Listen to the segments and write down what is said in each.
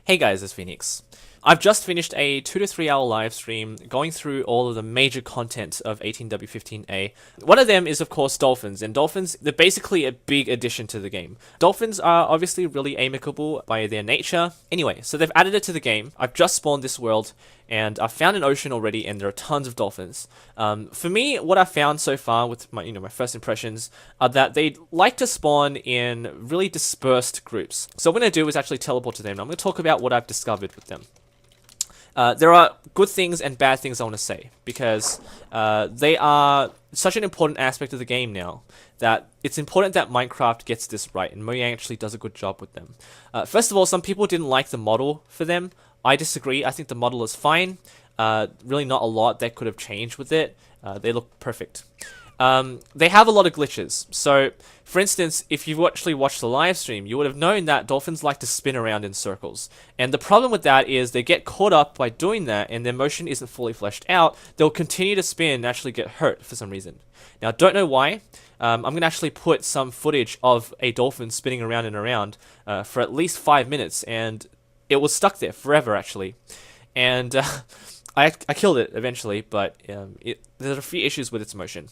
Hey guys, it's Phoenix. I've just finished a 2 to 3 hour live stream going through all of the major content of 18W15A. One of them is of course dolphins, and dolphins, they're basically a big addition to the game. Dolphins are obviously really amicable by their nature. Anyway, so they've added it to the game. I've just spawned this world, and I've found an ocean already, and there are tons of dolphins. For me, what I've found so far with my first impressions are that they like to spawn in really dispersed groups. So what I'm going to do is actually teleport to them, and I'm going to talk about what I've discovered with them. There are good things and bad things I want to say, because they are such an important aspect of the game now that it's important that Minecraft gets this right, and Mojang actually does a good job with them. First of all, some people didn't like the model for them. I disagree. I think the model is fine. Really not a lot that could have changed with it. They look perfect. They have a lot of glitches. So, for instance, if you've actually watched the live stream, you would have known that dolphins like to spin around in circles. And the problem with that is they get caught up by doing that, and their motion isn't fully fleshed out. They'll continue to spin and actually get hurt for some reason. Now, don't know why. I'm going to actually put some footage of a dolphin spinning around and around for at least 5 minutes, and it was stuck there forever, actually. And I killed it eventually, but there's a few issues with its motion.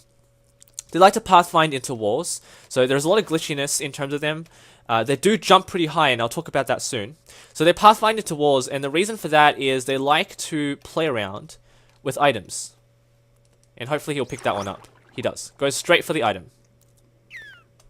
They like to pathfind into walls, so there's a lot of glitchiness in terms of them. They do jump pretty high, and I'll talk about that soon. So they pathfind into walls, and the reason for that is they like to play around with items. And hopefully he'll pick that one up. He does. Goes straight for the item.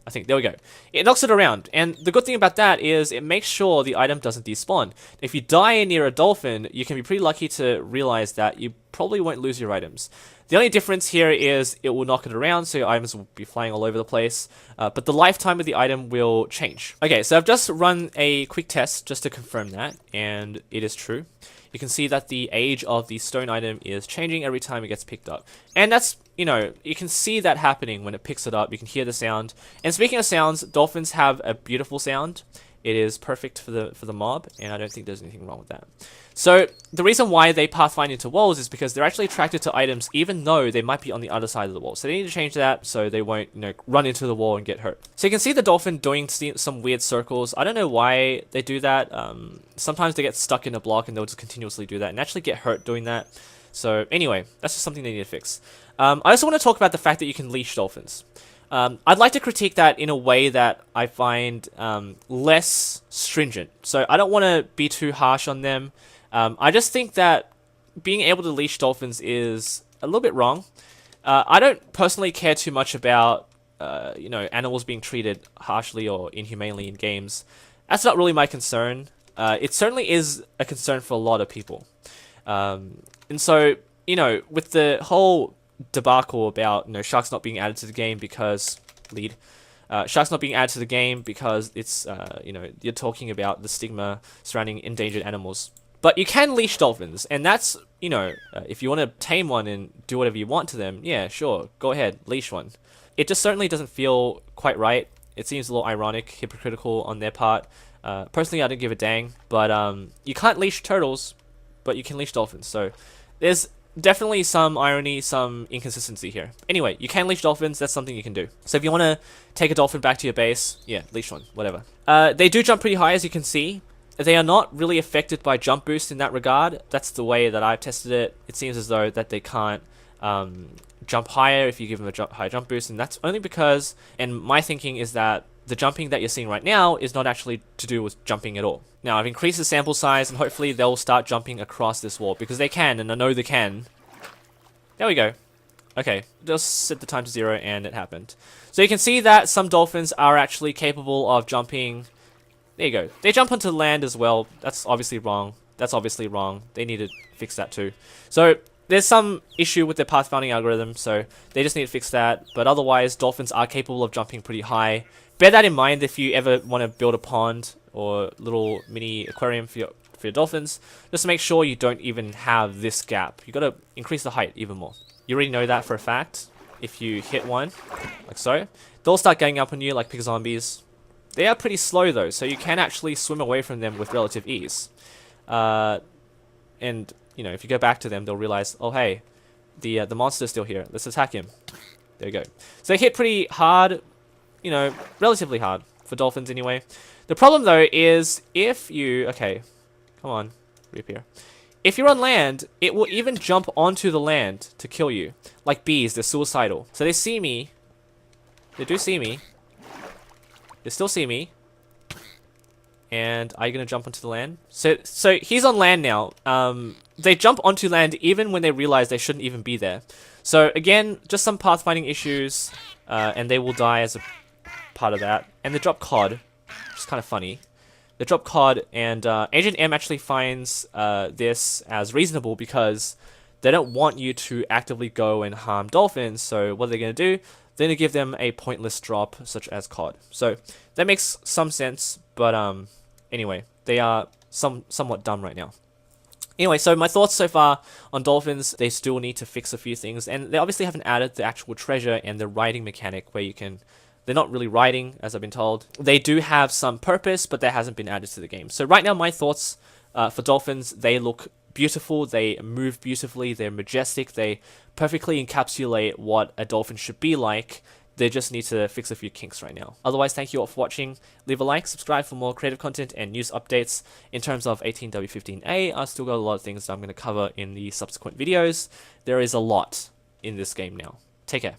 I think, there we go. It knocks it around, and the good thing about that is it makes sure the item doesn't despawn. If you die near a dolphin, you can be pretty lucky to realize that you probably won't lose your items. The only difference here is it will knock it around, so your items will be flying all over the place, but the lifetime of the item will change. Okay, so I've just run a quick test just to confirm that, and it is true. You can see that the age of the stone item is changing every time it gets picked up. And that's, you can see that happening when it picks it up. You can hear the sound. And speaking of sounds, dolphins have a beautiful sound. It is perfect for the mob, and I don't think there's anything wrong with that. So the reason why they pathfind into walls is because they're actually attracted to items even though they might be on the other side of the wall. So they need to change that so they won't, run into the wall and get hurt. So you can see the dolphin doing some weird circles. I don't know why they do that. Sometimes they get stuck in a block and they'll just continuously do that and actually get hurt doing that. So anyway, that's just something they need to fix. I also want to talk about the fact that you can leash dolphins. I'd like to critique that in a way that I find less stringent. So I don't want to be too harsh on them. I just think that being able to leash dolphins is a little bit wrong. I don't personally care too much about, animals being treated harshly or inhumanely in games. That's not really my concern. It certainly is a concern for a lot of people. And so, with the whole debacle about, sharks not being added to the game because sharks not being added to the game because it's, you're talking about the stigma surrounding endangered animals. But you can leash dolphins, and that's, if you want to tame one and do whatever you want to them, yeah, sure, go ahead, leash one. It just certainly doesn't feel quite right. It seems a little ironic, hypocritical on their part. Personally, I don't give a dang, but you can't leash turtles, but you can leash dolphins, so there's definitely some irony, some inconsistency here. Anyway, you can leash dolphins, that's something you can do. So if you want to take a dolphin back to your base, yeah, leash one, whatever. They do jump pretty high, as you can see. They are not really affected by jump boost in that regard. That's the way that I've tested it. It seems as though that they can't jump higher if you give them a high jump boost, and that's only because, and my thinking is that the jumping that you're seeing right now is not actually to do with jumping at all. Now, I've increased the sample size, and hopefully they'll start jumping across this wall, because they can, and I know they can. There we go. Okay, just set the time to 0, and it happened. So you can see that some dolphins are actually capable of jumping. There you go. They jump onto land as well. That's obviously wrong. That's obviously wrong. They need to fix that too. So there's some issue with their pathfinding algorithm, so they just need to fix that. But otherwise, dolphins are capable of jumping pretty high. Bear that in mind if you ever want to build a pond or little mini aquarium for your dolphins. Just to make sure you don't even have this gap. You got to increase the height even more. You already know that for a fact. If you hit one, like so, they'll start getting up on you like pig zombies. They are pretty slow though, so you can actually swim away from them with relative ease. And, if you go back to them, they'll realize, oh hey, the monster's still here. Let's attack him. There you go. So they hit pretty hard, relatively hard for dolphins anyway. The problem though is if you, okay, Come on, reappear. If you're on land, it will even jump onto the land to kill you. Like bees, they're suicidal. So they see me. They do see me. They still see me. And are you gonna jump onto the land? So he's on land now. They jump onto land even when they realize they shouldn't even be there. So again, just some pathfinding issues, and they will die as a part of that. And they drop COD, which is kind of funny. They drop COD, and Agent M actually finds this as reasonable because they don't want you to actively go and harm dolphins. So what are they gonna do? They're gonna give them a pointless drop, such as COD. So that makes some sense, but anyway, they are somewhat dumb right now. Anyway, so my thoughts so far on dolphins, they still need to fix a few things, and they obviously haven't added the actual treasure and the riding mechanic where you can... They're not really riding, as I've been told. They do have some purpose, but that hasn't been added to the game. So right now, my thoughts for dolphins, they look beautiful, they move beautifully, they're majestic, they perfectly encapsulate what a dolphin should be like. They just need to fix a few kinks right now. Otherwise, thank you all for watching. Leave a like, subscribe for more creative content and news updates. In terms of 18W15A, I've still got a lot of things that I'm going to cover in the subsequent videos. There is a lot in this game now. Take care.